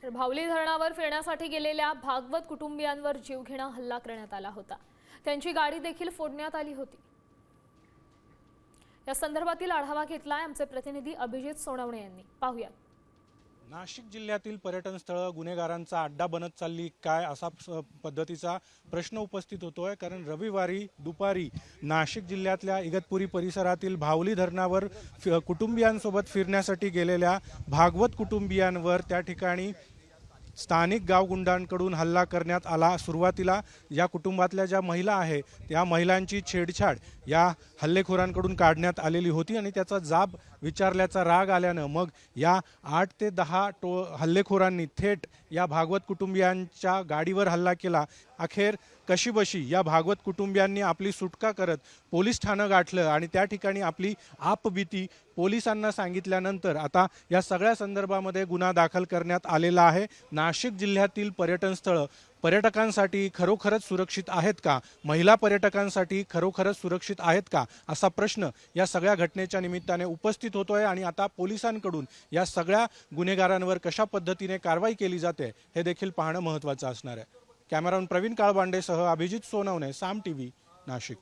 तर भावली धरणावर फिरण्यासाठी गेलेल्या भागवत कुटुंबियांवर जीवघेणा हल्ला करण्यात आला होता। त्यांची गाडी देखील फोडण्यात आली होती। या संदर्भातील आढावा घेतलाय आमचे प्रतिनिधी अभिजित सोनवणे यांनी। पाहूया। नाशिक जिल्ह्यातील पर्यटन स्थळ गुन्हेगारांचा अड्डा बनत चालली काय असा पद्धतीचा प्रश्न उपस्थित होतोय। कारण रविवारी दुपारी नाशिक जिल्ह्यातल्या इगतपुरी परिसरातील भावली धरणावर कुटुंबियांसोबत फिरण्यासाठी गेलेल्या भागवत कुटुंबियांवर त्या ठिकाणी स्थानिक गावगुंडांकडून हल्ला करण्यात आला। सुरुवातीला या कुटुंबातल्या ज्या महिला आहे त्या महिलांची छेडछाड या हल्लेखोरांकडून काढण्यात आलेली होती आणि त्याचा जाब विचारल्याचा राग आल्यानं मग या 8 ते 10 हल्लेखोरांनी थेट या भागवत कुटुंबियांच्या गाडीवर हल्ला केला। अखेर कशीबशी या भागवत कुटुंबियांनी आपली सुटका करत पोलीस ठाणं गाठलं आणि त्या ठिकाणी आपली आपबीती पोलिसांना सांगितल्यानंतर आता या सगळ्या संदर्भामध्ये गुन्हा दाखल करण्यात आलेला आहे। नाशिक जिल्ह्यातील पर्यटन स्थळ पर्यटकांसाठी खरोखरच सुरक्षित आहेत का, महिला पर्यटकांसाठी खरोखरच सुरक्षित आहेत का असा प्रश्न या सगळ्या घटनेच्या निमित्ताने उपस्थित होतोय आणि आता पोलिसांकडून या सगळ्या गुन्हेगारांवर कशा पद्धतीने कारवाई केली जाते हे देखील पाहणं महत्त्वाचं असणार आहे। कॅमेरामन प्रवीण काळबांडेसह अभिजित सोनवणे, साम टीव्ही, नाशिक।